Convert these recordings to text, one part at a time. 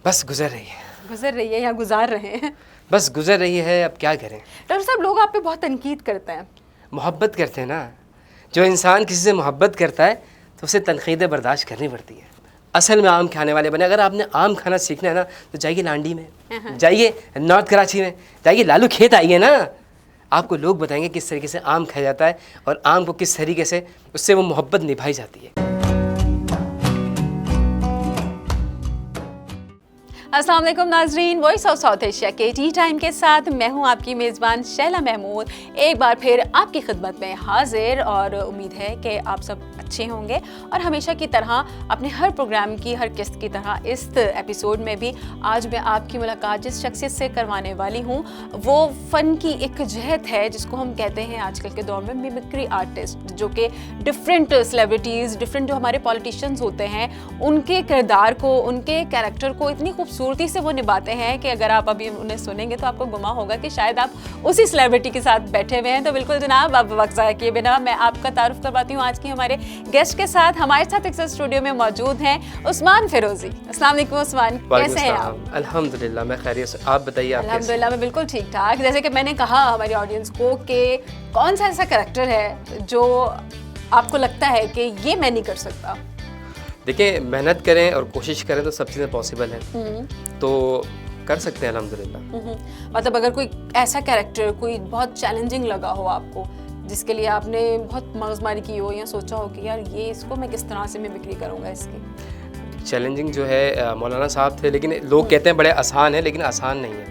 बस गुजर रही है। गुजर रही है या गुजार रहे हैं? बस गुजर रही है, अब क्या करें। डॉक्टर साहब, लोग आप पे बहुत तनकीद करते हैं। मोहब्बत करते हैं ना, जो इंसान किसी से मोहब्बत करता है तो उसे तनकीदें बर्दाश्त करनी पड़ती है। असल में आम खाने वाले बने। अगर आपने आम खाना सीखना है ना तो जाइए लांडी में, जाइए नॉर्थ कराची में, जाइए लालू खेत आइए ना, आपको लोग बताएंगे किस तरीके से आम खाया जाता है और आम को किस तरीके से उससे वो मोहब्बत निभाई जाती है। अस्सलाम वालेकुम नाजरीन, वॉइस ऑफ साउथ एशिया के टी टाइम के साथ मैं हूं आपकी मेज़बान शैला महमूद, एक बार फिर आपकी खिदमत में हाजिर। और उम्मीद है कि आप सब अच्छे होंगे और हमेशा की तरह अपने हर प्रोग्राम की हर किस्त की तरह इस एपिसोड में भी आज मैं आपकी मुलाकात जिस शख्सियत से करवाने वाली हूं वो फ़न की एक जहत है जिसको हम कहते हैं आजकल के दौर में मिमिक्री आर्टिस्ट, जो कि डिफरेंट सेलिब्रिटीज़, डिफरेंट जो हमारे पॉलिटिशियंस होते हैं उनके किरदार को, उनके कैरेक्टर को इतनी खूबसूरती से वो निभाते हैं कि अगर आप अभी उन्हें सुनेंगे तो आपको गुमा होगा कि शायद आप उसी सेलिब्रिटी के साथ बैठे हुए हैं। तो बिल्कुल जनाब, अब वक्त ज़ाया किए बिना मैं आपका तारुफ करवाती हूँ आज की हमारे गेस्ट के साथ। हमारे साथ एक स्टूडियो में मौजूद हैं उस्मान फिरोजी। अस्सलाम वालेकुम उस्मान, कैसे हैं आप? अल्हम्दुलिल्लाह मैं खैरियत से, आप बताइए आप कैसे? अल्हम्दुलिल्लाह मैं बिल्कुल ठीक ठाक। जैसे कि मैंने कहा हमारी ऑडियंस को कि कौन सा ऐसा कैरेक्टर है जो आपको लगता है कि ये मैं नहीं कर सकता? देखिए, मेहनत करें और कोशिश करें तो सब चीज़ें पॉसिबल हैं, तो कर सकते हैं अल्हम्दुलिल्लाह। मतलब अगर कोई ऐसा कैरेक्टर कोई बहुत चैलेंजिंग लगा हो आपको, जिसके लिए आपने बहुत मगजमारी की हो या सोचा हो कि यार ये इसको मैं किस तरह से मिमिक्री करूँगा इसकी? चैलेंजिंग जो है मौलाना साहब थे, लेकिन लोग कहते हैं बड़े आसान है, लेकिन आसान नहीं है।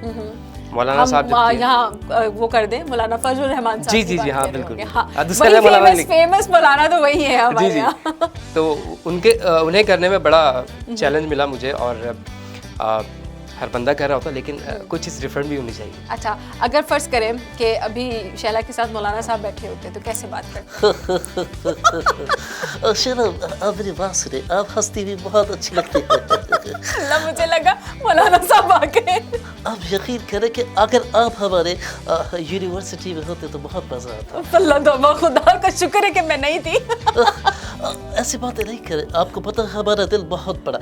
मौलाना साहब यहाँ वो कर दें, मौलाना फजल रहमान साहब। जी हाँ बिल्कुल, फेमस मौलाना तो वही है हमारे यहाँ। तो उन्हें करने में बड़ा चैलेंज मिला मुझे, और हर बंदा कर रहा होता, लेकिन कुछ चीज़ डिफरेंट भी होनी चाहिए। अच्छा, अगर फर्ज करें कि अभी शैला के साथ मौलाना साहब बैठे होते तो कैसे बात करते? शैला, आप मेरी बात सुने, आप हंसती भी बहुत अच्छी लगती है। मुझे लगा मौलाना साहब आ गए। आप यकीन करें कि अगर आप हमारे यूनिवर्सिटी में होते तो बहुत मजा आता। अल्लाह तौबा, खुदा का शुक्र है कि मैं नहीं थी। ऐसी बातें नहीं करें, आपको पता है हमारा दिल बहुत बड़ा,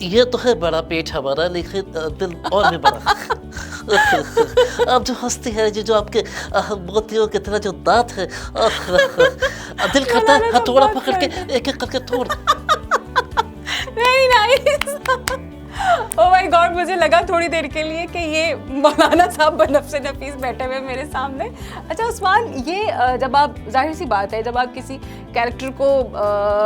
ये तो है बड़ा पेट हमारा, लेकिन दिल और भी बड़ा। आप जो हंसती है, जो आपके मोतियों की तरह जो दांत है, दिल करता है हथौड़ा पकड़ के एक एक करके तोड़। Very nice. Oh my God, मुझे लगा थोड़ी देर के लिए कि ये मौलाना साहब बनफ से नफीस बैठे हुए मेरे सामने। अच्छा उस्मान, ये जब आप, जाहिर सी बात है, जब आप किसी कैरेक्टर को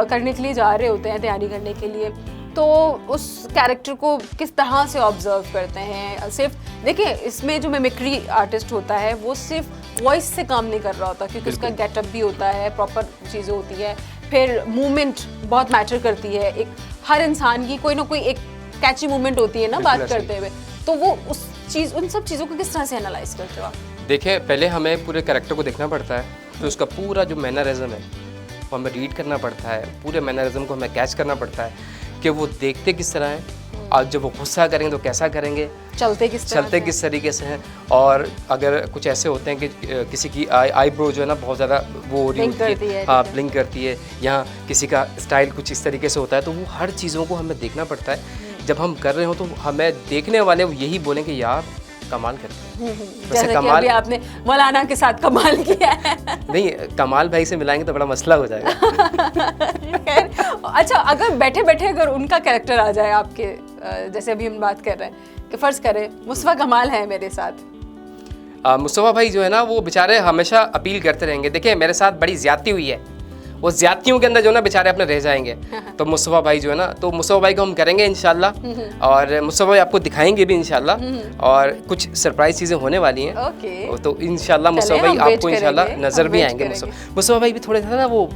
करने के लिए जा रहे होते हैं, तैयारी करने के लिए, तो उस कैरेक्टर को किस तरह से ऑब्जर्व करते हैं? सिर्फ देखिए, इसमें जो मिमिक्री आर्टिस्ट होता है वो सिर्फ वॉइस से काम नहीं कर रहा होता, क्योंकि उसका गेटअप भी होता है, प्रॉपर चीज़ें होती है, फिर मूवमेंट बहुत मैटर करती है। एक हर इंसान की कोई ना कोई एक कैची मूवमेंट होती है ना बात करते हुए, तो वो उन सब चीज़ों को किस तरह से एनालाइज करते हो आप? देखिए, पहले हमें पूरे कैरेक्टर को देखना पड़ता है, तो उसका पूरा जो मैनरिज्म है वो हमें रीड करना पड़ता है, पूरे मैनरिज्म को हमें कैच करना पड़ता है कि वो देखते किस तरह हैं, और जब वो गुस्सा करेंगे तो कैसा करेंगे, चलते किस तरीके से हैं, और अगर कुछ ऐसे होते हैं कि किसी की आईब्रो जो है ना बहुत ज़्यादा वो हो रही होती है, हाँ ब्लिंक करती है, यहाँ किसी का स्टाइल कुछ इस तरीके से होता है, तो वो हर चीज़ों को हमें देखना पड़ता है। जब हम कर रहे हो तो हमें देखने वाले वो यही बोलेंगे यार कमाल करते हैं। जैसे कमाल कि अभी आपने मौलाना के साथ कमाल किया है। नहीं, कमाल भाई से मिलाएंगे तो बड़ा मसला हो जाएगा। अच्छा, अगर बैठे बैठे अगर उनका कैरेक्टर आ जाए आपके, जैसे अभी हम बात कर रहे हैं कि फ़र्ज़ करें मुस्तफ़ा कमाल है मेरे साथ, मुस्तफ़ा भाई जो है ना वो बेचारे हमेशा अपील करते रहेंगे, देखिए मेरे साथ बड़ी ज़्यादती हुई है, वो ज़्यादतियों के अंदर जो ना बेचारे अपने रह जाएंगे। तो मुस्तफ़ा भाई जो है ना, तो मुस्तफ़ा भाई को हम करेंगे इंशाल्लाह, और मुस्तफ़ा भाई आपको दिखाएंगे भी इंशाल्लाह, और कुछ सरप्राइज चीज़ें होने वाली हैं। तो इंशाल्लाह मुस्तफ़ा भाई आपको इंशाल्लाह नज़र भी आएंगे। मुस्तफ़ा भाई भी थोड़े सा ना वो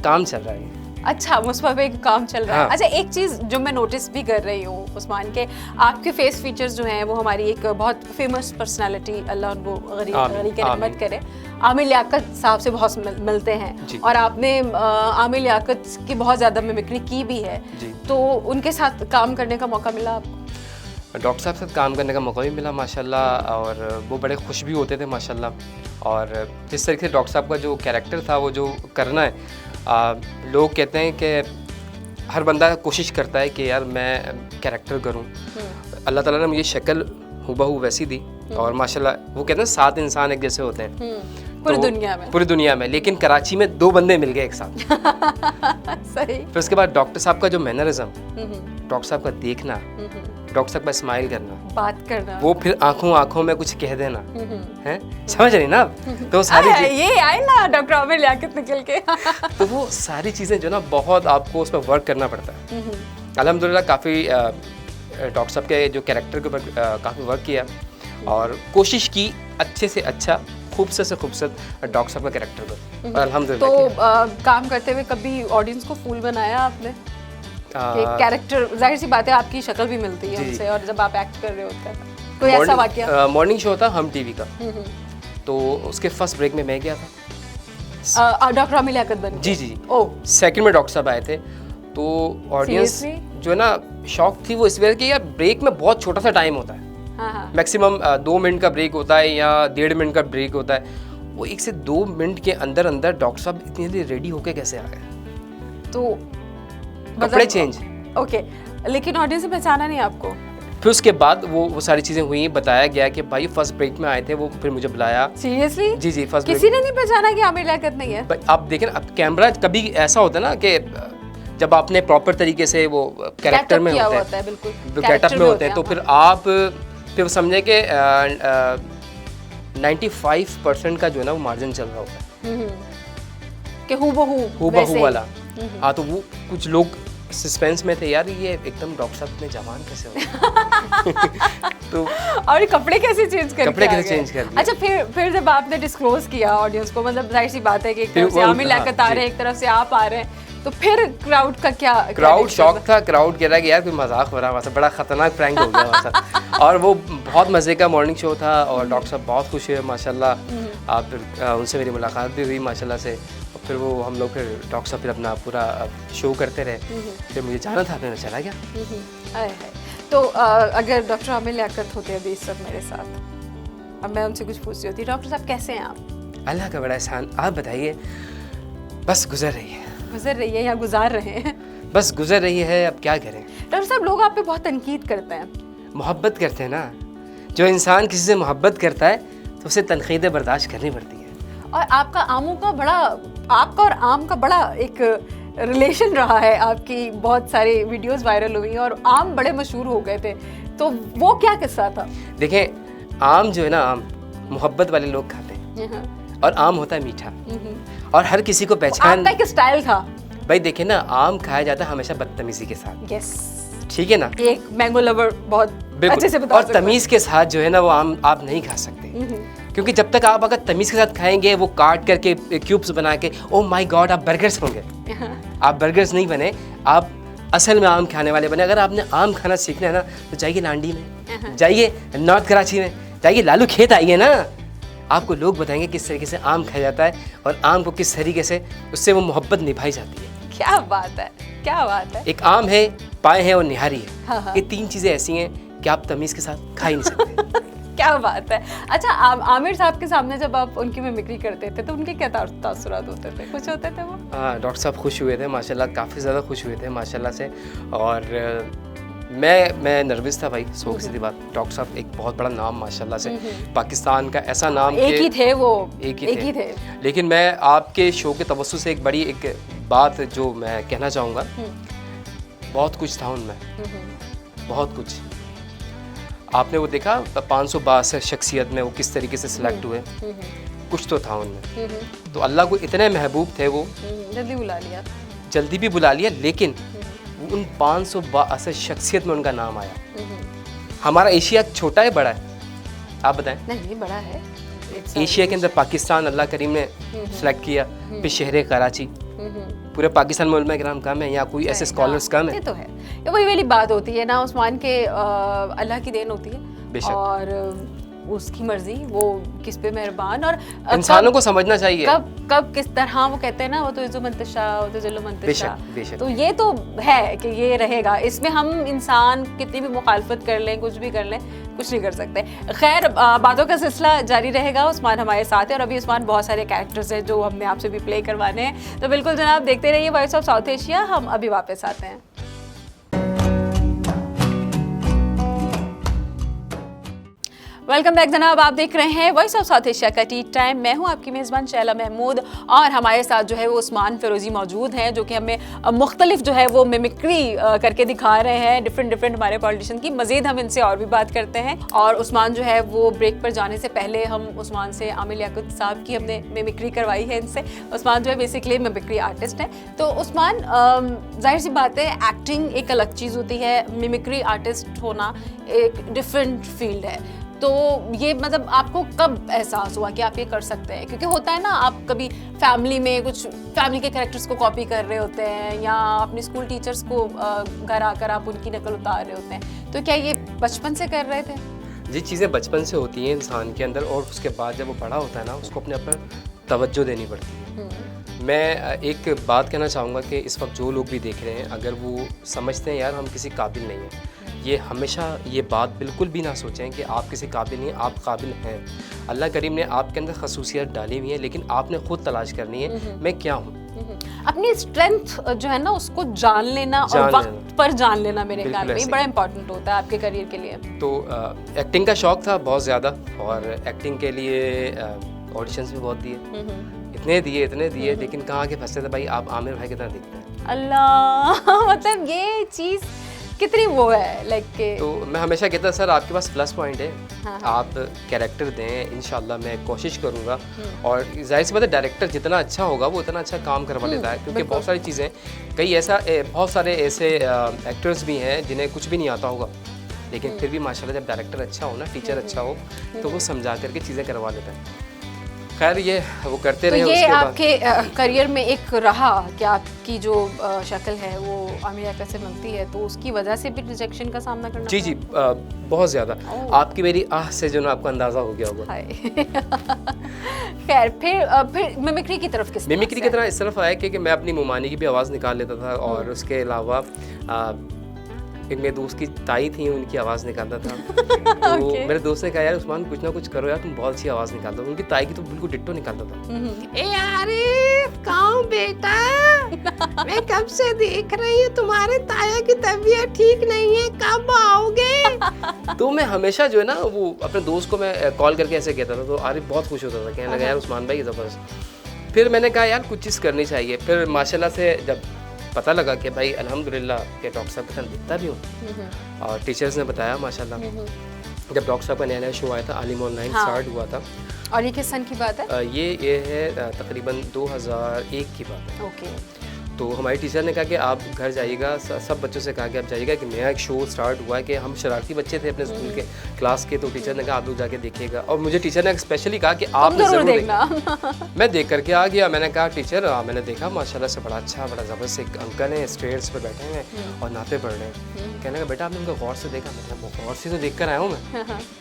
काम चल रहा है। अच्छा, मुस्तफ़ा भाई का काम चल रहा है। अच्छा, एक चीज़ जो मैं नोटिस भी कर रही हूँ उस्मान के, आपके फेस फीचर्स जो हैं वो हमारी एक बहुत फेमस पर्सनालिटी, अल्लाह उनको गनी की रहमत करे, आमिर लियाकत साहब से बहुत मिलते हैं, और आपने आमिर लियाकत की बहुत ज़्यादा मिमिक्री की भी है, तो उनके साथ काम करने का मौका मिला आपको? डॉक्टर साहब से काम करने का मौका भी मिला माशाल्लाह, और वो बड़े खुश भी होते थे माशाल्लाह। और जिस तरीके से डॉक्टर साहब का जो कैरेक्टर था वो जो करना है, लोग कहते हैं कि हर बंदा कोशिश करता है कि यार मैं कैरेक्टर करूं। अल्लाह ताला ने मुझे शक्ल हूबहू वैसी दी और माशाल्लाह वो कहते हैं 7 इंसान एक जैसे होते हैं पूरी दुनिया में लेकिन कराची में 2 बंदे मिल गए एक साथ। सही। फिर उसके बाद डॉक्टर साहब का जो मैनरिज्म, डॉक्टर साहब का देखना, डॉक्टर साहब का स्माइल करना, बात करना, वो फिर आंखों में कुछ कह देना है, समझ रही ना आप? तो सारी ये आए ना डॉक्टर आमिर लियाकत निकल के। तो वो सारी चीज़ें जो ना बहुत आपको उस पर वर्क करना पड़ता है। अल्हम्दुलिल्लाह काफ़ी डॉक्टर साहब के जो कैरेक्टर के ऊपर काफ़ी वर्क किया और कोशिश की अच्छे से अच्छा, खूबसूरत से खूबसूरत डॉक्टर साहब का कैरेक्टर पर, और अल्हम्दुलिल्लाह। तो काम करते हुए कभी ऑडियंस को फूल बनाया आपने? कैरेक्टर, जाहिर सी बात है आपकी शक्ल भी मिलती है उनसे, और जब आप एक्ट कर रहे होते हैं कोई ऐसा वाकया? मॉर्निंग शो था हम टीवी का, तो उसके फर्स्ट ब्रेक में मैं गया था। डॉक्टर आमिर लियाकत बन जी जी। ओह, सेकंड में डॉक्टर साहब आए थे, तो ऑडियंस जो है ना शॉक थी वो इस वजह कि यार ब्रेक में बहुत छोटा सा टाइम होता है। हाँ। मैक्सिमम 2 मिनट का ब्रेक होता है या 1.5 मिनट का ब्रेक होता है। वो 1 से 2 मिनट के अंदर अंदर डॉक्टर साहब इतनी जल्दी रेडी होके कैसे आ गए? तो कपड़े चेंज। ओके, लेकिन ऑडियंस ने पहचाना नहीं आपको? फिर उसके बाद वो सारी चीज़ें हुई, बताया गया कि भाई फर्स्ट ब्रेक में आए थे वो, फिर मुझे बुलाया। सीरियसली? जी जी, फर्स्ट किसी ने नहीं पहचाना कि आमिर लियाकत नहीं है? आप देखें ना, अब कैमरा कभी ऐसा होता है ना कि जब आपने प्रॉपर तरीके से वो कैरेक्टर में होते हैं, बिल्कुल गेटअप में होते हैं, तो फिर आप फिर समझे कि 95% का जो है ना वो मार्जिन चल रहा होता है कि हूबहू वाला। हाँ, तो वो कुछ लोग सस्पेंस में थे यार, ये एकदम डॉक्टर साहब में जवान कैसे हो। तो और कपड़े कैसे चेंज कर चेंज कर दिए। अच्छा, फिर जब आपने डिस्क्लोज किया ऑडियंस को, मतलब जाहिर सी बात है कि एक तरफ से आमिर लियाकत आ रहे हैं, एक तरफ से आप आ रहे हैं, तो फिर क्राउड का क्या? क्राउड शॉक था। क्राउड कह रहा है कि यार कोई मजाक हो रहा है वहाँ से, बड़ा खतरनाक प्रैंक हो गया वहाँ से। और वो बहुत मज़े का मॉर्निंग शो था और डॉक्टर साहब बहुत खुश हुए माशाल्लाह। आप फिर उनसे मेरी मुलाकात भी हुई माशाल्लाह से, और फिर वो हम लोग फिर डॉक्टर साहब फिर अपना पूरा शो करते रहे। फिर मुझे जाना था, फिर मैं चला गया। तो अगर डॉक्टर आमिर लियाकत होते अभी इस वक्त मेरे साथ, अब मैं उनसे कुछ पूछती होती, डॉक्टर साहब कैसे हैं आप? अल्लाह का बड़ा एहसान, आप बताइए। बस गुजर रही है या गुजार रहे हैं? बस गुजर रही है, अब क्या करें। डॉक्टर साहब, लोग आप पे बहुत तनकीद करते हैं। मोहब्बत करते हैं ना, जो इंसान किसी से मोहब्बत करता है तो उसे तनकीदें बर्दाश्त करनी पड़ती है। और आपका आपका और आम का बड़ा एक रिलेशन रहा है, आपकी बहुत सारी वीडियोस वायरल हुई और आम बड़े मशहूर हो गए थे, तो वो क्या किस्सा था? देखें, आम जो है ना, आम मोहब्बत वाले लोग खाते हैं और आम होता है मीठा, और हर किसी को पहचान। आपका एक स्टाइल था भाई। देखे ना, आम खाया जाता है हमेशा बदतमीजी के साथ। यस, ठीक है ना? एक मैंगो लवर बहुत अच्छे से बता और तमीज के साथ जो है ना वो आम आप नहीं खा सकते, क्योंकि जब तक आप अगर तमीज के साथ खाएंगे, वो काट करके क्यूब्स बना के, ओ माय गॉड, आप बर्गर्स होंगे। आप बर्गर्स नहीं बने, आप असल में आम खाने वाले बने। अगर आपने आम खाना सीखना है ना, तो जाइए लांडी में, जाइए नॉर्थ कराची में, जाइए लालू खेत आइए ना, आपको लोग बताएंगे किस तरीके से आम खाया जाता है और आम को किस तरीके से उससे वो मोहब्बत निभाई जाती है। क्या बात है, क्या बात है। एक आम है, पाए हैं और निहारी है। हाँ। ये 3 चीजें ऐसी हैं कि आप तमीज के साथ खा ही नहीं सकते। क्या बात है। अच्छा, आमिर साहब के सामने जब आप उनकी मिमिक्री करते थे तो उनके क्या तासुरात होते थे? कुछ होते थे वो? हाँ, डॉक्टर साहब खुश हुए थे माशाल्लाह, काफ़ी ज़्यादा खुश हुए थे माशाल्लाह से। और मैं नर्वस था भाई, सो सीधी बात। डॉक्टर साहब एक बहुत बड़ा नाम माशाल्लाह से, पाकिस्तान का ऐसा नाम, एक ही थे वो, एक ही थे। लेकिन मैं आपके शो के तवज्जुह से एक बात जो मैं कहना चाहूँगा, बहुत कुछ था उनमें, बहुत कुछ। आपने वो देखा 562 शख्सियत में वो किस तरीके से सिलेक्ट हुए, कुछ तो था उनमें। तो अल्लाह को इतने महबूब थे वो, जल्दी भी बुला लिया, लेकिन उन 562 शख्सियत में उनका नाम आया। हमारा एशिया छोटा है बड़ा है, आप बताएं? नहीं, बड़ा है। एशिया के अंदर पाकिस्तान अल्लाह करीम ने सेलेक्ट किया, फिर शहर कराची, पूरे पाकिस्तान में उलमा किराम कम है, यहाँ कोई ऐसे स्कॉलर्स कम है। ये तो है, ये वही वाली बात होती है ना उस्मान के, अल्लाह की देन होती है। और उसकी मर्जी, वो किस पे मेहरबान। और इंसानों को समझना चाहिए कब किस तरह, वो कहते हैं ना, वो तो इज़्ज़ो मंतशा, वो तो जल्लो मंतशा। बेशक। तो ये तो है कि ये रहेगा, इसमें हम इंसान कितनी भी मुखालफत कर लें, कुछ भी कर लें, कुछ नहीं कर सकते। खैर, बातों का सिलसिला जारी रहेगा। उस्मान हमारे साथ है और अभी उस्मान बहुत सारे कैरेक्टर्स हैं जो हमने आपसे भी प्ले करवाने हैं, तो बिल्कुल जनाब देखते रहिए वॉइस ऑफ साउथ एशिया। हम अभी वापस आते हैं। वेलकम बैक जनाब, आप देख रहे हैं वॉइस ऑफ साउथ एशिया का टी टाइम। मैं हूं आपकी मेज़बान शैला महमूद और हमारे साथ जो है वो उस्मान फ़िरोज़ी मौजूद हैं, जो कि हमें मुख्तलिफ जो है वो मिमिक्री करके दिखा रहे हैं डिफरेंट हमारे पॉलिटिशियन की। मज़ीद हम इनसे और भी बात करते हैं। और उस्मान जो है वो ब्रेक पर जाने से पहले हम उस्मान से आमिर लियाकत साहब की हमने मिमिक्री करवाई है इनसे। उस्मान जो है बेसिकली मिमिक्री आर्टिस्ट है। तो उस्मान, जाहिर सी बात है, एक्टिंग एक अलग चीज़ होती है, मिमिक्री आर्टिस्ट होना एक डिफरेंट फील्ड है। तो ये मतलब आपको कब एहसास हुआ कि आप ये कर सकते हैं? क्योंकि होता है ना, आप कभी फैमिली में कुछ फैमिली के कैरेक्टर्स को कॉपी कर रहे होते हैं या अपने स्कूल टीचर्स को घर आकर आप उनकी नकल उतार रहे होते हैं, तो क्या ये बचपन से कर रहे थे? जी, चीज़ें बचपन से होती हैं इंसान के अंदर, और उसके बाद जब वो बड़ा होता है ना, उसको अपने ऊपर तवज्जो देनी पड़ती है। मैं एक बात कहना चाहूँगा कि इस वक्त जो लोग भी देख रहे हैं, अगर वो समझते हैं यार हम किसी काबिल नहीं हैं, ये हमेशा ये बात बिल्कुल भी ना सोचें कि आप किसी काबिल नहीं हैं, आप काबिल हैं। अल्लाह करीम ने आपके अंदर खसूसियत डाली हुई है, लेकिन आपने खुद तलाश करनी है मैं क्या हूँ। अपनी स्ट्रेंथ जो है ना उसको जान लेना और वक्त पर जान लेना मेरे ख्याल में बड़ा इंपॉर्टेंट होता है आपके करियर के लिए। तो एक्टिंग का शौक था बहुत ज़्यादा, और एक्टिंग के लिए ऑडिशंस भी बहुत दिए, इतने दिए, लेकिन कहाँ के फंसते थे भाई, आप आमिर भाई कितना दिखते हैं। अल्लाह मतलब ये चीज़ कितनी वो है लाइक के। तो मैं हमेशा कहता सर आपके पास प्लस पॉइंट है, आप कैरेक्टर दें, इंशाल्लाह मैं कोशिश करूँगा। और जाहिर सी बात है, डायरेक्टर जितना अच्छा होगा वो उतना अच्छा काम करवा लेता है, क्योंकि बहुत सारी चीज़ें, बहुत सारे ऐसे एक्टर्स भी हैं जिन्हें कुछ भी नहीं आता होगा, लेकिन फिर भी माशाल्लाह जब डायरेक्टर अच्छा हो ना, टीचर अच्छा हो, तो वो समझा करके चीज़ें करवा लेता है। खैर ये वो करते रहे। तो ये उसके आपके करियर में एक रहा कि आपकी जो शक्ल है वो आमिर लियाकत से मिलती है, तो उसकी वजह से भी रिजेक्शन का सामना करना? जी बहुत ज़्यादा। आपकी मेरी आह से जो ना आपको अंदाज़ा हो गया होगा। खैर फिर मिमिक्री की तरफ किस? मिमिक्री की तरफ इस तरफ आया कि मैं अपनी मुमानी की भी आवाज़ निकाल लेता था, और उसके अलावा एक मेरे दोस्त की ताई थी, उनकी आवाज़ निकालता था। तो मेरे दोस्त ने कहा यार उस्मान कुछ ना कुछ करो यार, तुम बहुत अच्छी आवाज़ निकालते हो। उनकी ताई की तो बिल्कुल डिट्टो निकालता था। ए यार कहाँ बेटा, मैं कब से देख रही हूँ तुम्हारे ताया की तबीयत ठीक नहीं है, कब आओगे? तो मैं हमेशा जो है ना वो अपने दोस्त को मैं कॉल करके ऐसे कहता था, तो आरिफ बहुत खुश होता था, कहने लगा यार उस्मान भाई ज़बरदस्त। फिर मैंने कहा यार कुछ चीज़ करनी चाहिए। फिर माशाल्लाह से जब पता लगा कि भाई अल्हम्दुलिल्लाह के डॉक्टर साहब के साथ दिखता भी हूँ, और टीचर्स ने बताया माशाल्लाह। जब डॉक्टर साहब का नया शो आया था, आलिम ऑनलाइन स्टार्ट हुआ था। और ये किस सन की बात है? ये है तकरीबन 2001 की बात है। ओके। तो हमारी टीचर ने कहा कि आप घर जाइएगा, सब बच्चों से कहा कि आप जाइएगा कि नया एक शो स्टार्ट हुआ है, कि हम शरारती बच्चे थे अपने स्कूल के क्लास के, तो टीचर ने कहा आप लोग जाके देखिएगा। और मुझे टीचर ने स्पेशली कहा कि आप ज़रूर देखना। मैं देख करके आ गया। मैंने कहा टीचर मैंने देखा माशाल्लाह से बड़ा ज़बरदस्त एक अंकल हैं, स्टेयर्स पर बैठे हैं और नाते पढ़ रहे हैं। कहने का बेटा आपने उनका गौर से देखा? मतलब गौर से तो देख कर आया हूँ मैं,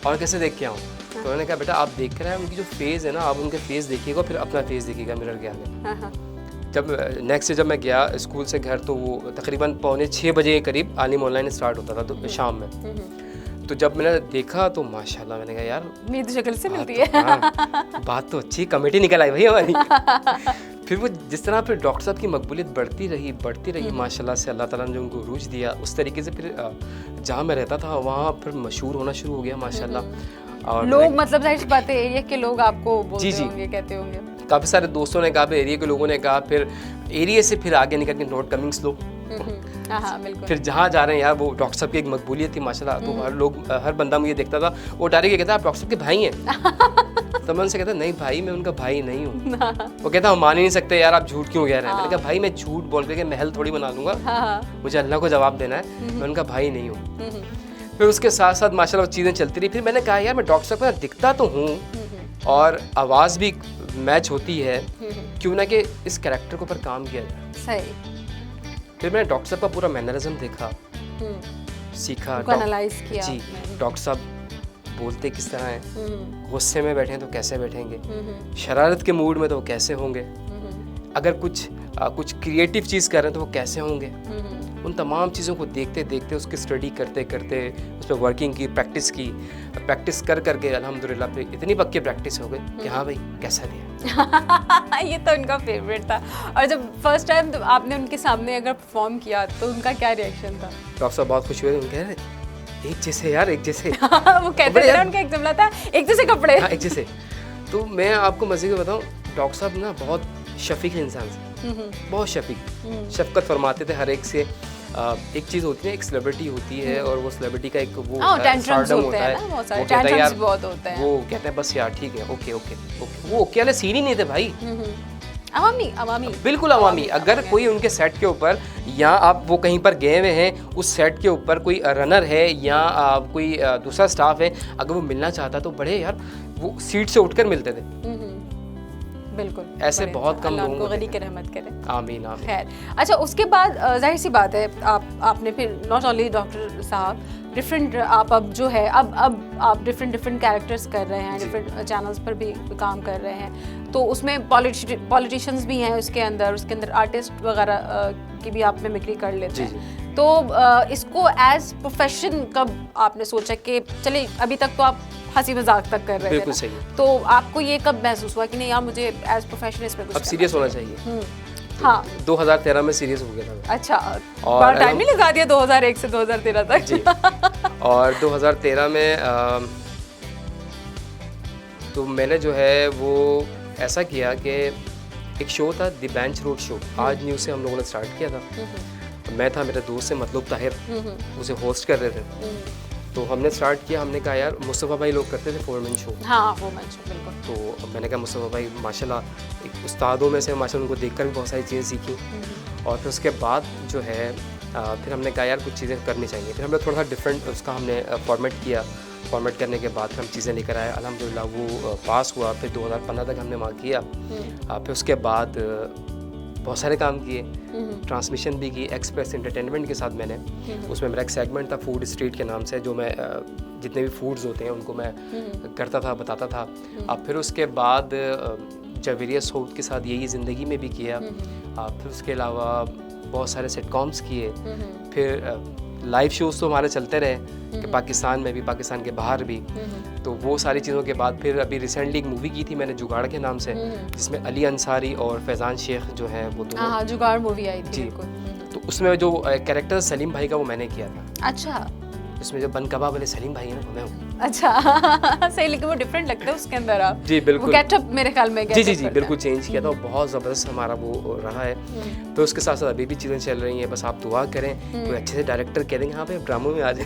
और कैसे देख के आऊँ? तो उन्होंने कहा बेटा आप देख कर आए, उनकी जो फेस है ना, आप उनके फेस देखिएगा, फिर अपना फेस देखिएगा मिरर के आगे। जब नेक्स्ट जब मैं गया स्कूल से घर, तो वो तकरीबन 5:45 बजे के करीब आलिम ऑनलाइन स्टार्ट होता था, तो शाम में। तो जब मैंने देखा तो माशाल्लाह मैंने कहा यार मेरी शक्ल से मिलती है। बात तो अच्छी, कमेटी निकल आई भाई हमारी। फिर वो जिस तरह फिर डॉक्टर साहब की मकबूलियत बढ़ती रही माशाल्लाह से, अल्लाह ताला ने जो उनको रूज दिया, उस तरीके से फिर जहाँ मैं रहता था वहाँ फिर मशहूर होना शुरू हो गया माशाल्लाह। और लोग मतलब जाहिर सी बात है एरिया के लोग आपको बोलते होंगे, कहते होंगे। काफ़ी सारे दोस्तों ने कहा, फिर एरिया के लोगों ने कहा, फिर एरिया से फिर आगे निकल के नॉट कमिंग स्लो। फिर जहाँ जा रहे हैं यार, वो डॉक्टर साहब की एक मकबूलियत थी माशाल्लाह। तो हर बंदा मुझे देखता था, वो डायरेक्ट कहता आप डॉक्टर साहब के भाई हैं? तो मैं उनसे कहता नहीं भाई मैं उनका भाई नहीं हूँ। वो कहता हम मान ही नहीं सकते यार, आप झूठ क्यों कह रहे हैं? मैंने कहा भाई मैं झूठ बोल करके महल थोड़ी बना लूँगा, मुझे अल्लाह को जवाब देना है, मैं उनका भाई नहीं हूँ। फिर उसके साथ साथ माशाल्लाह चीज़ें चलती रही। फिर मैंने कहा यार मैं डॉक्टर साहब को दिखता तो हूँ और आवाज़ भी मैच होती है, क्यों ना कि इस कैरेक्टर के ऊपर काम किया जाए। सही। फिर मैंने डॉक्टर साहब का पूरा मैनरिज्म देखा, सीखा, एनालाइज किया जी। डॉक्टर साहब बोलते किस तरह हैं, गुस्से में बैठे हैं तो कैसे बैठेंगे, शरारत के मूड में तो वो कैसे होंगे, अगर कुछ क्रिएटिव चीज़ कर रहे हैं तो वो कैसे होंगे। उन तमाम चीज़ों को देखते देखते उसकी स्टडी करते करते उस पर वर्किंग की, प्रैक्टिस कर करके अल्हम्दुलिल्लाह पे इतनी पक्की प्रैक्टिस हो गई कि हाँ भाई कैसा भी है। ये तो उनका फेवरेट था। और जब फर्स्ट टाइम तो आपने उनके सामने अगर परफॉर्म किया तो उनका क्या रिएक्शन था? डॉक्टर साहब बहुत खुश हुए थे, उनके कह रहे एक जैसे यार, एक जैसे। वो कहते थे ना, उनका एक जुमला था, एक जैसे कपड़े। हाँ, एक जैसे। तो मैं आपको मज़े को बताऊँ, डॉक्टर साहब ना बहुत शफीक इंसान से, बहुत शफीक, शफकत फरमाते थे हर एक से। एक चीज़ होती है, एक सेलिब्रिटी होती है और वो सेलिब्रिटी का एक वो टेंट्रम्स होते हैं ना, बहुत सारे टेंट्रम्स बहुत होते हैं। वो कहते हैं बस यार ठीक है, ओके ओके ओके, वो ओके वाले सीन ही नहीं थे भाई। अवामी बिल्कुल अवामी। अगर कोई उनके सेट के ऊपर, या आप वो कहीं पर गए हुए हैं, उस सेट के ऊपर कोई रनर है या कोई दूसरा स्टाफ है, अगर वो मिलना चाहता तो बड़े यार वो सीट से उठकर मिलते थे। बिल्कुल, ऐसे बहुत कम लोगों को गनी की रहमत करे। आमीन आमीन। खैर, अच्छा उसके बाद जाहिर सी बात है आपने फिर नॉट ओनली डॉक्टर साहब डिफरेंट, आप अब जो है अब आप डिफरेंट कैरेक्टर्स कर रहे हैं, डिफरेंट चैनल्स पर भी काम कर रहे हैं, तो उसमें पॉलिटिशियंस भी हैं उसके अंदर आर्टिस्ट वगैरह की भी आप मिमिक्री कर लेते हैं। तो इसको एज प्रोफेशन कब आपने सोचा कि चले, अभी तक तो आप हंसी मजाक तक कर रहे थे, बिल्कुल सही, तो आपको ये कब महसूस हुआ कि नहीं यार मुझे एज प्रोफेशन इसमें कुछ अब सीरियस होना चाहिए? हाँ, 2013 में सीरियस हो गया था। अच्छा, बड़ा टाइम नहीं लगा दिया 2001 से 2013 तक? जी। और 2013 में तो मैंने जो है वो ऐसा किया कि एक शो था द बेंच रोड शो, आज न्यूज़ से हम लोगों ने स्टार्ट किया था। मैं था, मेरा दोस्त है मतलब ताहिर, उसे होस्ट कर रहे थे। तो हमने स्टार्ट किया, हमने कहा यार मुस्तफ़ा भाई लोग करते थे फोरमैन शो। हाँ, फोरमैन शो बिल्कुल। तो मैंने कहा मुस्तफ़ा भाई माशाल्लाह एक उस्तादों में से, माशाल्लाह उनको देखकर भी बहुत सारी चीज़ें सीखी। और फिर उसके बाद जो है फिर हमने कहा यार कुछ चीज़ें करनी चाहिए। फिर हमने थोड़ा सा डिफरेंट उसका हमने फॉर्मेट किया। फॉर्मेट करने के बाद फिर हम चीज़ें लेकर आए, अल्हम्दुलिल्लाह वो पास हुआ। फिर 2015 तक हमने वहाँ किया। फिर उसके बाद बहुत सारे काम किए, ट्रांसमिशन भी की एक्सप्रेस एंटरटेनमेंट के साथ मैंने। उसमें मेरा एक सेगमेंट था फूड स्ट्रीट के नाम से, जो मैं जितने भी फूड्स होते हैं उनको मैं करता था, बताता था। अब फिर उसके बाद जवेरिया सोट के साथ यही ज़िंदगी में भी किया। फिर उसके अलावा बहुत सारे सिटकॉम्स किए। फिर लाइव शोज़ तो हमारे चलते रहे कि पाकिस्तान में भी, पाकिस्तान के बाहर भी। तो वो सारी चीज़ों के बाद फिर अभी रिसेंटली एक मूवी की थी मैंने जुगाड़ के नाम से, जिसमें अली अंसारी और फैज़ान शेख जो है वो दोनों। हाँ, जुगाड़ मूवी आई थी। तो उसमें जो कैरेक्टर सलीम भाई का वो मैंने किया था। अच्छा, उसमें जो बन कबाब वाले सलीम भाई है ना, मैं हूँ। अच्छा सही, लेकिन वो डिफरेंट लगता है उसके अंदर। आप जी बिल्कुल, वो गेटअप मेरे ख्याल में जी बिल्कुल चेंज किया था, बहुत ज़बरदस्त हमारा वो रहा है। तो उसके साथ साथ अभी भी चीज़ें चल रही हैं, बस आप दुआ करें कोई अच्छे से डायरेक्टर कह देंगे हाँ भाई ड्रामों में आ जाए।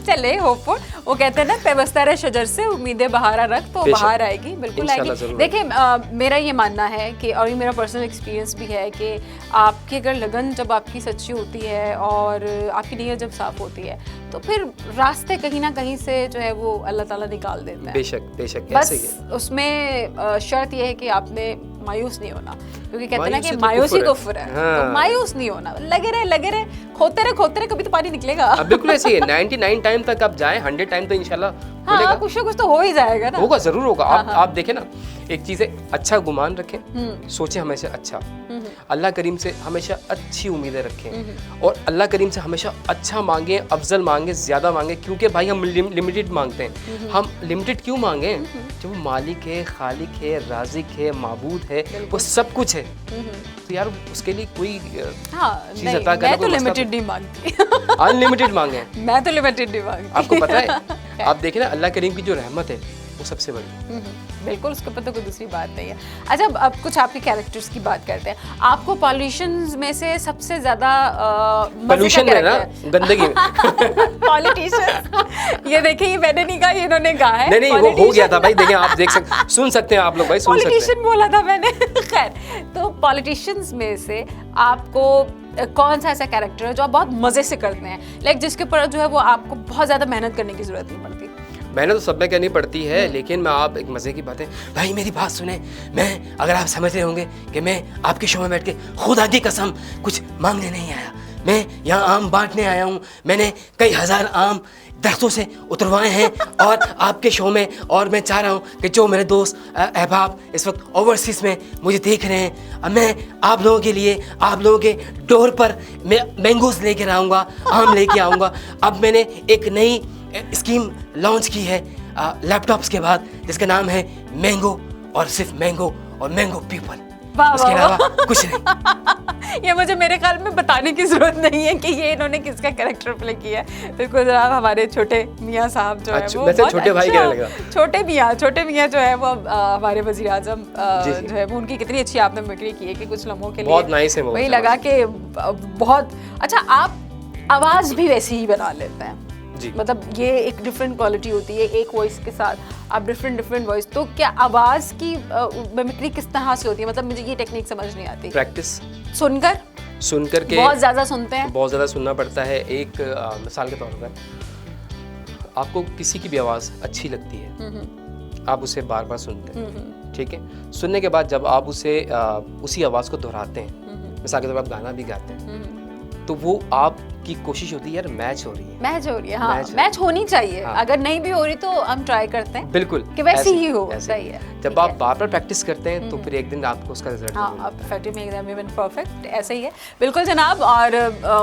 चले होपफुल, वो कहते हैं ना पेवस्ता रहे शजर से उम्मीदें बहारा रख, तो बाहर आएगी, बिल्कुल आएगी। देखिए मेरा ये मानना है कि, और ये मेरा पर्सनल एक्सपीरियंस भी है कि आपकी अगर लगन जब आपकी सच्ची होती है और आपकी नीयत जब साफ होती है, तो फिर रास्ते कहीं ना कहीं से जो है वो अल्लाह ताला निकाल देता है। बेशक बेशक, बस ऐसे ही है। उसमें शर्त यह है कि आपने मायूस नहीं होना, क्योंकि कहते हैं ना कि मायूसी तो मायूसी कुफ्र है। कुफ्र है। हाँ। तो मायूस नहीं होना, लगे रहे खोते रहे, कभी तो पानी निकलेगा। अब बिल्कुल ऐसे ही है, 99 टाइम तक आप जाएं, 100 टाइम तो इंशाल्लाह हाँ, कुछ ना कुछ तो हो ही जाएगा ना। होगा, जरूर होगा। आप देखें ना, एक चीज़ है, अच्छा गुमान रखें, सोचें हमेशा अच्छा, अल्लाह करीम से हमेशा अच्छी उम्मीदें रखें, और अल्लाह करीम से हमेशा अच्छा मांगे, अफजल मांगे, ज़्यादा मांगे। क्योंकि भाई हम लिमिटेड मांगते हैं। हम लिमिटेड क्यों मांगे? जो वो मालिक है, खालिक है, राजिक है, माबूद है, वो सब कुछ है। तो यार उसके लिए कोई चीज़ अता करना, मैं तो लिमिटेड नहीं मांगती। अनलिमिटेड मांगे। मैं तो लिमिटेड नहीं मांगती। आपको पता है, आप देखें ना, अल्लाह करीम की जो रहमत है वो सबसे बड़ी। बिल्कुल, उसके ऊपर तो कोई दूसरी बात नहीं है। अच्छा, अब कुछ आपके कैरेक्टर्स की बात करते हैं। आपको पॉलिटिशियंस में से सबसे ज्यादा पोल्यूशन है ना, गंदगी में। पॉलिटिशियंस, ये देखिए, ये मैंने नहीं कहा, ये इन्होंने कहा है। नहीं वो हो गया था भाई, देखिए आप सुन सकते हैं आप लोग भाई, सुन सकते हैं। पॉलिटिशियन बोला था मैंने। खैर, तो पॉलिटिशियंस में से आपको कौन सा ऐसा कैरेक्टर है जो आप बहुत मजे से करते हैं, लाइक जिसके ऊपर जो है वो आपको बहुत ज्यादा मेहनत करने की जरूरत नहीं पड़ती? मेहनत तो सब में करनी पड़ती है, लेकिन मैं आप एक मज़े की बात है भाई, मेरी बात सुने। मैं, अगर आप समझ रहे होंगे कि मैं आपके शो में बैठ के खुदा की कसम कुछ मांगने नहीं आया, मैं यहाँ आम बांटने आया हूँ, मैंने कई हजार आम दरख्तों से उतरवाए हैं और आपके शो में, और मैं चाह रहा हूँ कि जो मेरे दोस्त अहबाब इस वक्त ओवरसीज में मुझे देख रहे हैं, मैं आप लोगों के लिए, आप लोगों के डोर पर मैं मैंगोज लेकर आऊँगा, आम लेके आऊँगा। अब मैंने एक नई स्कीम लॉन्च की है लैपटॉप्स के बाद, जिसका नाम है मैंगो, और सिर्फ मैंगो और मैंगो पीपल, वाह, उसके वाह, अलावा कुछ नहीं। ये मुझे मेरे ख्याल में बताने की जरूरत नहीं है कि ये इन्होंने किसका कैरेक्टर प्ले किया है। बिल्कुल जनाब, हमारे छोटे मियाँ साहब जो है वो वैसे बहुत छोटे भाई कहने लगा। छोटे मियाँ जो है वो हमारे वजीर आजम जी, जी। जो है वो, उनकी कितनी अच्छी आपने मिमिक्री की है कि कुछ लम्हों के लिए बहुत nice है वो, वही बहुत लगा कि बहुत अच्छा। आप आवाज़ भी वैसी ही बना लेते हैं जी। मतलब ये एक डिफरेंट क्वालिटी होती है, एक वॉइस के साथ आप डिफरेंट वॉइस। तो क्या आवाज़ की मिमिक्री किस तरह से होती है? मतलब मुझे ये टेक्निक समझ नहीं आती। प्रैक्टिस सुन कर के बहुत ज़्यादा सुनते हैं। बहुत ज़्यादा सुनना पड़ता है। एक मिसाल के तौर पर आपको किसी की भी आवाज़ अच्छी लगती है, आप उसे बार बार सुनते हैं, ठीक है। सुनने के बाद जब आप उसे उसी आवाज़ को दोहराते हैं, मिसाल के तौर पर आप गाना भी गाते हैं, तो वो आपकी कोशिश होती है यार मैच हो रही है, मैच हो रही है। हाँ, मैच होनी चाहिए। हाँ। अगर नहीं भी हो रही तो हम ट्राई करते हैं बिल्कुल कि वैसी ऐसे- ही हो। ऐसे। सही है। जब ठीक आप है। बार बार प्रैक्टिस करते हैं तो फिर एक दिन आपको उसका रिजल्ट हाँ, आप perfect make them even perfect, ऐसे ही है। बिल्कुल जनाब। और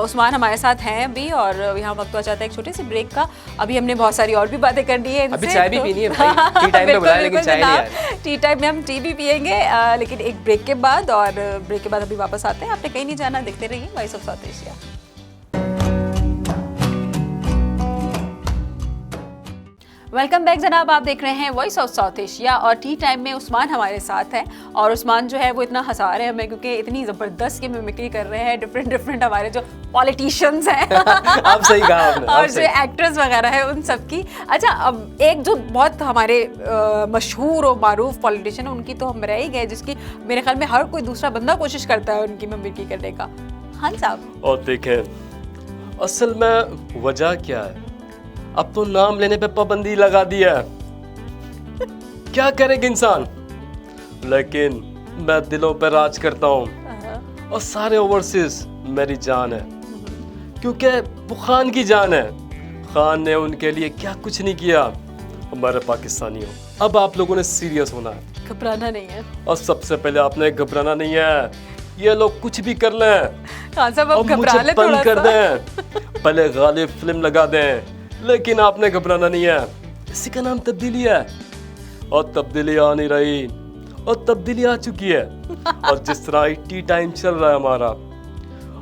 उस्मान हमारे साथ हैं अभी, और यहाँ वक्त हो जाता है एक छोटे से ब्रेक का। अभी हमने बहुत सारी और भी बातें कर दी है इनसे, अभी चाय भी तो- पीनी है भाई, टी टाइम में बुलाया लेकिन चाय नहीं आया। टी टाइम में हम टी भी पियेंगे, लेकिन एक ब्रेक के बाद। और ब्रेक के बाद अभी वापस आते हैं। आपने कहीं नहीं जाना, देखते रहिए voice of south Asia. Welcome back जनाब, आप देख रहे हैं वॉइस ऑफ साउथ एशिया, और टी टाइम में उस्मान हमारे साथ है। और उस्मान जो है वो इतना हंसा रहे हैं हमें, क्योंकि इतनी ज़बरदस्त की मिमिक्री कर रहे हैं डिफरेंट हमारे जो पॉलिटिशियंस हैं आप सही कहा आपने, आप और जो सही। एक्टर्स वगैरह है उन सब की। अच्छा, अब एक जो बहुत हमारे मशहूर और मारूफ पॉलिटिशियन है, उनकी तो हम रह ही गए, जिसकी मेरे ख्याल में हर कोई दूसरा बंदा कोशिश करता है उनकी मिमिक्री करने का। खान साहब। और देखें असल में वजह क्या है, अब तो नाम लेने पे पाबंदी लगा दिया है, क्या करेगा इंसान। लेकिन मैं दिलों पर राज करता हूँ, और सारे ओवरसीज मेरी जान है, क्योंकि वो खान की जान है। खान ने उनके लिए क्या कुछ नहीं किया। हमारे पाकिस्तानियों, अब आप लोगों ने सीरियस होना है, घबराना नहीं है। और सबसे पहले आपने घबराना नहीं है। ये लोग कुछ भी कर लें, खान साहब अब अब घबरा मुझे ले बंद थोड़ा कर सा। दें, पहले गालिब फिल्म लगा दें, लेकिन आपने घबराना नहीं है। इसी का नाम तब्दीली है, और तब्दीली आ नहीं रही, और तब्दीली आ चुकी है। और जिस तरह टी टाइम चल रहा है हमारा,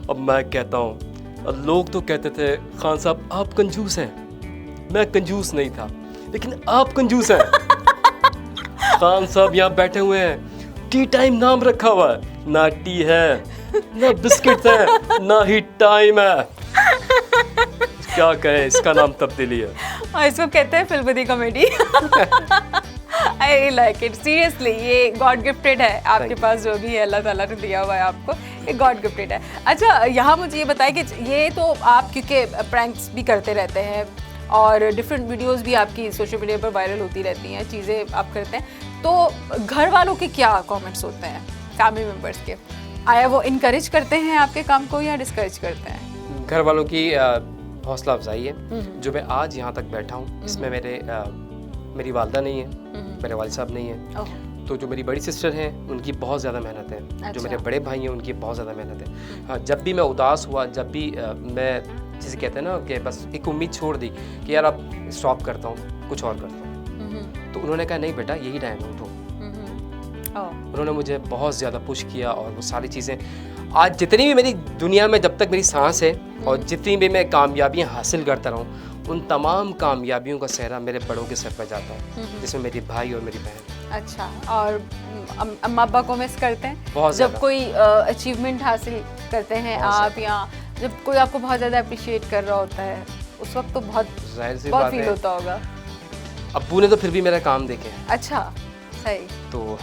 अब मैं कहता हूँ, लोग तो कहते थे खान साहब आप कंजूस हैं, मैं कंजूस नहीं था, लेकिन आप कंजूस हैं। खान साहब यहाँ बैठे हुए हैं, टी टाइम नाम रखा हुआ है, ना टी है, ना बिस्किट है, ना ही टाइम है। क्या कहें, इसका नाम तब्दीली है। और इसको कहते हैं फिल्मी comedy. I like it seriously. ये गॉड गिफ्टेड है आपके Thank पास, जो भी है अल्लाह ताला ने दिया हुआ है आपको, ये गॉड गिफ्टेड है। अच्छा, यहाँ मुझे ये बताएं कि ये तो आप क्योंकि प्रैंक्स भी करते रहते हैं और डिफरेंट वीडियोस भी आपकी सोशल मीडिया पर वायरल होती रहती हैं, चीज़ें आप करते हैं, तो घर वालों के क्या कमेंट्स होते हैं, फैमिली मेम्बर्स के? आया वो इनकरेज करते हैं आपके काम को या डिस्करेज करते हैं? घर वालों की हौसला अफजाई है जो मैं आज यहाँ तक बैठा हूँ। इसमें मेरी वालदा नहीं है, मेरे वालिद साहब नहीं है, ओह, तो जो मेरी बड़ी सिस्टर हैं उनकी बहुत ज़्यादा मेहनत है, जो अच्छा। मेरे बड़े भाई हैं उनकी बहुत ज़्यादा मेहनत है। हाँ, जब भी मैं उदास हुआ, जब भी मैं जिसे कहते हैं ना कि बस एक उम्मीद छोड़ दी कि यार अब स्टॉप करता हूँ, कुछ और करता हूँ, तो उन्होंने कहा नहीं बेटा यही टाइम है, उठो। ओह, उन्होंने मुझे बहुत ज़्यादा पुश किया, और वो सारी चीज़ें आज जितनी भी मेरी दुनिया में जब तक मेरी सांस है और जितनी भी मैं कामयाबियाँ हासिल करता रहूँ, उन तमाम कामयाबियों का सेहरा मेरे बड़ों के सर पर जाता है, जिसमें मेरी भाई और मेरी बहन। अच्छा, और अम्मा अब्बा को मिस करते हैं बहुत जब ज़्यादा। कोई अचीवमेंट हासिल करते हैं बहुत आप, या जब कोई आपको बहुत ज़्यादा अप्रिशिएट कर रहा होता है, उस वक्त तो बहुत जाहिर सी बहुत बात फील है, होता होगा। अब्बू ने तो फिर भी मेरा काम देखे हैं, अच्छा, सही। तो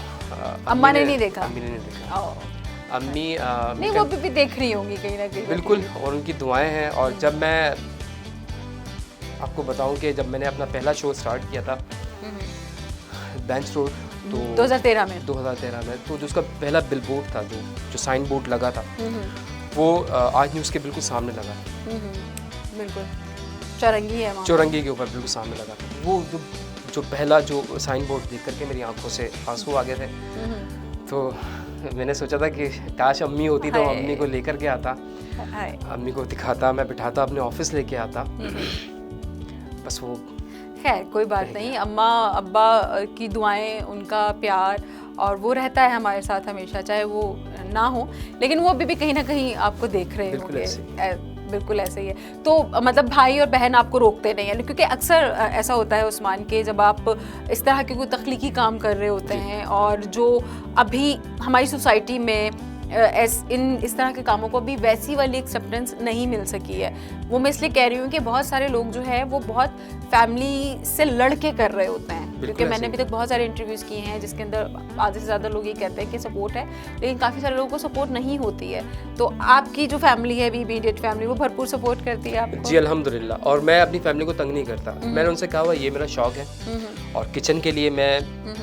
अम्मा ने नहीं देखा? अम्मी ने नहीं देखा। ओह, अम्मी नहीं वो भी देख रही होंगी कहीं ना कहीं। बिल्कुल, और उनकी दुआएं हैं। और जब मैं आपको बताऊं कि जब मैंने अपना पहला शो स्टार्ट किया था बेंच रोड, तो 2013 में 2013 में, तो जो उसका पहला बिलबोर्ड था, जो साइन बोर्ड लगा था, वो आज न्यूज़ के बिल्कुल सामने लगा, बिल्कुल चौरंगी है वहाँ। चौरंगी के ऊपर बिल्कुल सामने लगा था। वो जो पहला जो साइन बोर्ड देख करके मेरी आंखों से आंसू आ गए थे। तो मैंने सोचा था कि काश अम्मी होती तो हाय। अम्मी को लेकर के आता, हाय। अम्मी को दिखाता, मैं बिठाता, अपने ऑफिस लेके आता। बस वो खैर कोई बात नहीं, अम्मा अब्बा की दुआएं, उनका प्यार और वो रहता है हमारे साथ हमेशा, चाहे वो ना हो, लेकिन वो अभी भी कहीं ना कहीं आपको देख रहे बिल्कुल होंगे। ऐसे। बिल्कुल ऐसे ही है। तो मतलब भाई और बहन आपको रोकते नहीं है, क्योंकि अक्सर ऐसा होता है उस्मान के, जब आप इस तरह के कोई तख्लीकी काम कर रहे होते हैं और जो अभी हमारी सोसाइटी में इस तरह के कामों को भी वैसी वाली एक्सेप्टेंस नहीं मिल सकी है। वो मैं इसलिए कह रही हूँ कि बहुत सारे लोग जो है वो बहुत फैमिली से लड़ के कर रहे होते हैं, क्योंकि मैंने अभी तक बहुत सारे इंटरव्यूज़ किए हैं जिसके अंदर आधे से ज़्यादा लोग ये कहते हैं कि सपोर्ट है, लेकिन काफ़ी सारे लोगों को सपोर्ट नहीं होती है। तो आपकी जो फैमिली है, इमीडिएट फैमिली, वो भरपूर सपोर्ट करती है आपको? जी अल्हम्दुलिल्लाह। और मैं अपनी फैमिली को तंग नहीं करता। मैंने उनसे कहा हुआ ये मेरा शौक है और किचन के लिए मैं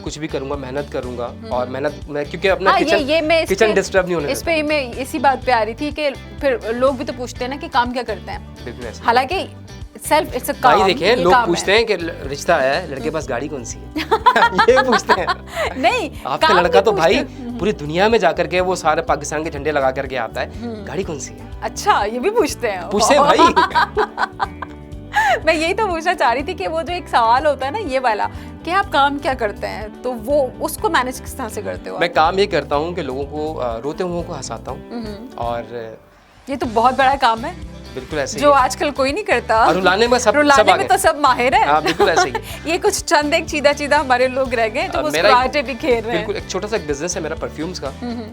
कुछ भी करूँगा, मेहनत करूँगा और मेहनत मैं, क्योंकि अपना किचन डिस्टर्ब नहीं होने इस पे मैं इसी बात पे आ रही थी कि फिर लोग भी तो पूछते हैं ना कि काम क्या करते हैं, बिल्कुल ऐसे। हालांकि सेल्फ इट्स अ काम। भाई देखें, लोग पूछते हैं कि रिश्ता आया है, लड़के के पास गाड़ी कौन सी है ये पूछते हैं। नहीं, आपका लड़का तो भाई पूरी दुनिया में जाकर के वो सारे पाकिस्तान के झंडे लगा करके आता है, गाड़ी कौन सी है? अच्छा, ये भी पूछते हैं? पूछते हैं भाई। मैं यही तो पूछना चाह रही थी कि वो जो एक सवाल होता है ना ये वाला कि आप काम क्या करते हैं, तो वो उसको मैनेज किस तरह से करते हो? मैं काम ये करता हूँ कि लोगों को रोते हुए को हंसाता हूँ और ये तो बहुत बड़ा काम है, बिल्कुल ऐसे जो आजकल कोई नहीं करता। और रुलाने में सब रुलाने में आगे। तो सब माहिर है। हाँ, बिल्कुल ऐसे ही। ये कुछ चंद एक चीदा हमारे लोग रह गए जो मुस्कुराहटें बिखेर रहे हैं। बिल्कुल, एक छोटा सा बिजनेस है मेरा परफ्यूम्स का,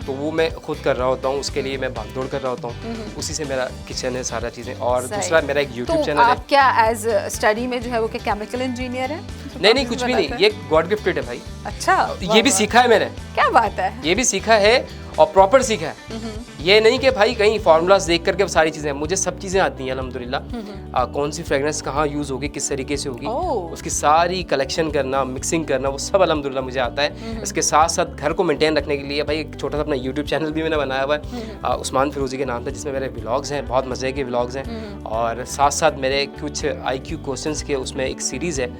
तो वो मैं खुद कर रहा होता हूँ, उसके लिए मैं भागदौड़ कर रहा होता हूँ, उसी से मेरा किचन है, सारा चीजें। और दूसरा मेरा एक यूट्यूब चैनल है। आप क्या एज स्टडी में जो है वो क्या केमिकल इंजीनियर है? नहीं, कुछ भी नहीं, ये गॉड गिफ्टेड है भाई। अच्छा, ये भी सीखा है मैंने। क्या बात है। ये भी सीखा है और प्रॉपर सीखा है। ये नहीं कि भाई कहीं फार्मूलाज देख करके सारी चीजें, मुझे सब चीजें आती हैं अल्हम्दुलिल्लाह। कौन सी फ्रेग्रेंस कहाँ यूज होगी, किस तरीके से होगी, उसकी सारी कलेक्शन करना, मिक्सिंग करना, वो सब अल्हम्दुलिल्लाह मुझे आता है। इसके साथ साथ घर को मेंटेन रखने के लिए भाई एक छोटा सा अपना यूट्यूब चैनल भी मैंने बनाया हुआ है, उस्मान फिरोजी के नाम से, जिसमें मेरे व्लॉग्स हैं, बहुत मजे के व्लॉग्स हैं। और साथ साथ मेरे कुछ IQ क्वेश्चंस के उसमें एक सीरीज है,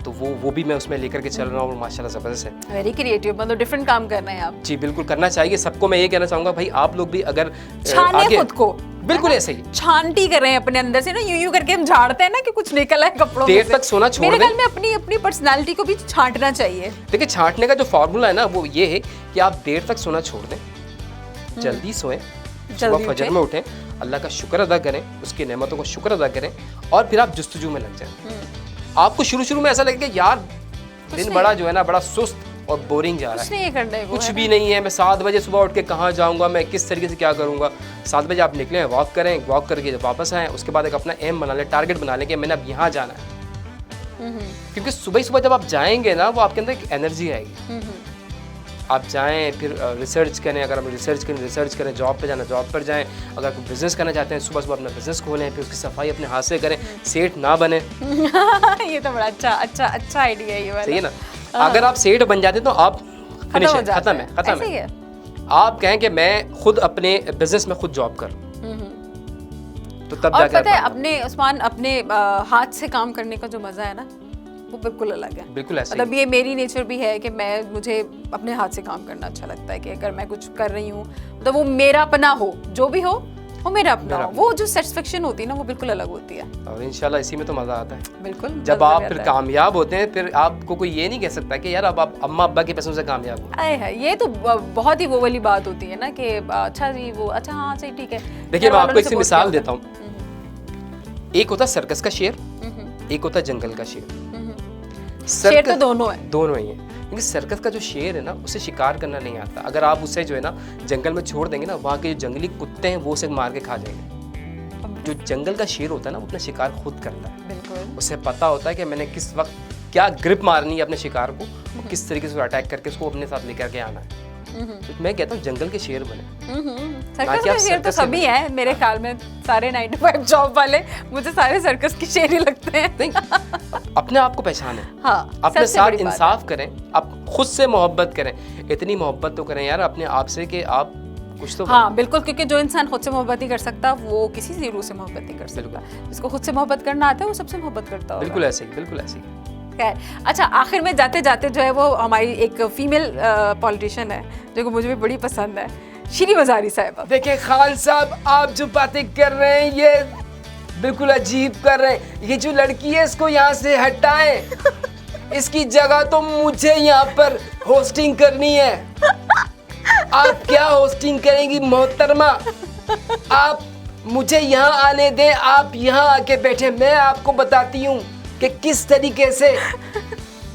तो वो भी मैं उसमें लेकर के चल रहा हूँ, माशाल्लाह ज़बरदस्त है। वेरी क्रिएटिव, मतलब डिफरेंट काम कर रहे हैं आप। जी बिल्कुल, करना चाहिए सबको। मैं ये कहना चाहूँगा भाई, आप लोग भी अगर छाने खुद को, बिल्कुल ऐसे ही छानटी कर रहे हैं अपने अंदर से ना, यूं करके हम झाड़ते हैं ना कि कुछ निकल है कपड़ों में देर से। तक सोना छोड़ मेरे दें। ख्याल में अपनी पर्सनालिटी को भी छांटना चाहिए। देखिए, छांटने का जो फॉर्मूला है ना, वो ये है कि आप देर तक सोना छोड़ दें, जल्दी सोएं, सुबह फजर में उठें, अल्लाह का शुक्र अदा करें, उसकी नेमतों का शुक्र अदा करें, और फिर आप जुस्तजू में लग जाएं। आपको शुरू में ऐसा लगेगा यार दिन बड़ा जो है ना, बड़ा सुस्त और बोरिंग जा रहा है, कुछ नहीं करना है, कुछ भी नहीं है, मैं 7 बजे सुबह उठ के कहाँ जाऊँगा, मैं किस तरीके से क्या करूँगा। 7 बजे आप निकलें, वॉक करें, वॉक करके जब वापस आएँ, उसके बाद एक अपना एम बना लें, टारगेट बना लें कि मैंने अब यहाँ जाना है। क्योंकि सुबह जब आप जाएंगे ना, वो आपके अंदर एक एनर्जी आएगी। आप जाएं, फिर रिसर्च करें, अगर हम रिसर्च करें, जॉब पे जाना जॉब पर जाएं, अगर कोई बिज़नेस करना चाहते हैं सुबह अपना बिज़नेस खोलें, फिर उसकी सफाई अपने हाथ से करें, सेठ ना बने। ये तो बड़ा अच्छा आइडिया है ये वाला। सही है ना? अगर आप सेठ बन जाते तो आप फिनिश है, खत्म है। आप कहें कि मैं खुद अपने बिजनेस में खुद जॉब कर, तो तब और जाकर पता है अपने हाथ से काम करने का जो मजा है ना, वो बिल्कुल अलग है। बिल्कुल ऐसे मतलब ये मेरी नेचर भी है कि मुझे अपने हाथ से काम करना अच्छा लगता है, कि अगर मैं कुछ कर रही हूँ तो वो मेरा अपना हो, जो भी हो वो मेरा अपना हो, वो जो सेटिस्फेक्शन होती है ना, वो बिल्कुल अलग होती है। और इंशाल्लाह इसी में तो मजा आता है। बिल्कुल, जब आप फिर कामयाब होते हैं, फिर आपको कोई ये नहीं कह सकता कि यार अब आप अम्मा अब्बा के पैसों से कामयाब हो। आए है, ये तो बहुत ही वो वाली बात होती है ना कि अच्छा जी, वो अच्छा, हाँ सही, ठीक है। देखिए, मैं आपको एक मिसाल देता हूँ। एक होता सर्कस का शेर, एक होता जंगल का शेर। शेर तो दोनों ही है, क्योंकि सर्कस का जो शेर है ना, उसे शिकार करना नहीं आता। अगर आप उसे जो है ना जंगल में छोड़ देंगे ना, वहाँ के जो जंगली कुत्ते हैं वो उसे मार के खा जाएंगे। जो जंगल का शेर होता है ना, वो अपना शिकार खुद करता है। बिल्कुल, उसे पता होता है कि मैंने किस वक्त क्या ग्रिप मारनी है अपने शिकार को, किस तरीके से अटैक करके उसको अपने साथ लेकर के आना है। तो मैं कहता हूँ जंगल के शेर बने। सर्कस के शेर तो सभी हैं मेरे ख्याल में, सारे 9 to 5 जॉब वाले मुझे सारे सर्कस के शेर ही लगते हैं। नहीं, अपने आप को पहचाने, हाँ, अपने साथ इंसाफ करें, आप खुद से मोहब्बत करें, इतनी मोहब्बत तो करें यार अपने आप से कि आप कुछ तो हाँ बिल्कुल, क्योंकि जो इंसान खुद से मोहब्बत नहीं कर सकता वो किसी से रूह से मोहब्बत नहीं कर सकता। जिसको खुद से मोहब्बत करना आता है वो सबसे मोहब्बत करता होगा। बिल्कुल ऐसे ही, बिल्कुल ऐसे ही। खैर, अच्छा आखिर में जाते जाते जो है वो हमारी एक फीमेल पॉलिटिशियन है जो कि मुझे भी बड़ी पसंद है, शीरी मज़ारी साहिबा। देखिए खान साहब, आप जो बातें कर रहे हैं ये बिल्कुल अजीब कर रहे हैं। ये जो लड़की है इसको यहाँ से हटाएं। इसकी जगह तो मुझे यहाँ पर होस्टिंग करनी है। आप क्या होस्टिंग करेंगी मोहतरमा? आप मुझे यहाँ आने दें, आप यहाँ आके बैठे। मैं आपको बताती हूँ कि किस तरीके से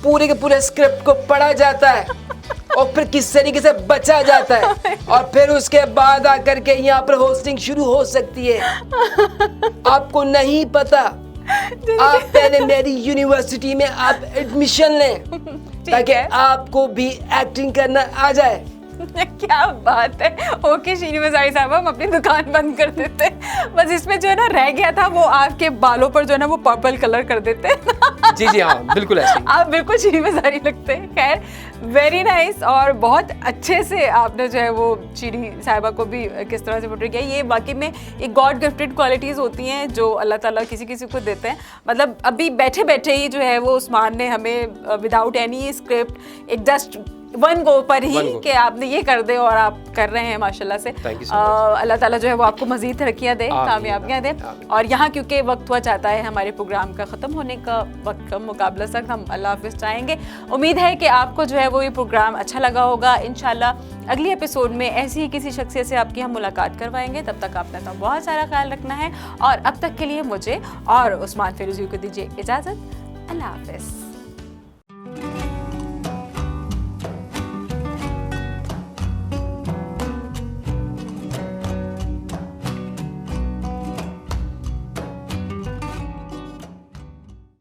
पूरे के पूरे स्क्रिप्ट को पढ़ा जाता है और फिर किस तरीके से बचा जाता है, और फिर उसके बाद आकर के यहाँ पर होस्टिंग शुरू हो सकती है। आपको नहीं पता? आप पहले मेरी यूनिवर्सिटी में आप एडमिशन लें ताकि आपको भी एक्टिंग करना आ जाए। क्या बात है। ओके शीरी मज़ारी साहब, हम अपनी दुकान बंद कर देते। बस इसमें जो है ना रह गया था वो आपके बालों पर जो है ना वो पर्पल कलर कर देते। जी जी हाँ, बिल्कुल ऐसे ही। आप बिल्कुल शीरी मज़ारी लगते हैं। खैर वेरी नाइस, और बहुत अच्छे से आपने जो है वो शीरी साहिबा को भी किस तरह से पोर्ट्रे किया। ये वाकई में एक गॉड गिफ्टेड क्वालिटीज़ होती हैं जो अल्लाह ताला किसी किसी को देते हैं। मतलब अभी बैठे बैठे ही जो है वो उस्मान ने हमें विदाउट एनी स्क्रिप्ट एक जस्ट वन गो पर ही कि आपने ये कर दे और आप कर रहे हैं माशाल्लाह से। अल्लाह ताला जो है वो आपको मज़ीद तरक्कियाँ दे, कामयाबियाँ दे। और यहाँ क्योंकि वक्त हुआ चाहता है हमारे प्रोग्राम का ख़त्म होने का वक्त का मुकाबला तक हम अल्लाह हाफ़िज़ चाहेंगे। उम्मीद है कि आपको जो है वो ये प्रोग्राम अच्छा लगा होगा। इंशाल्लाह अगली एपिसोड में ऐसी ही किसी शख्सियत से आपकी हम मुलाकात करवाएंगे। तब तक आपने तो बहुत सारा ख्याल रखना है, और अब तक के लिए मुझे और उस्मान फिरोज़ी को दीजिए इजाज़त। अल्लाह हाफ़िज़।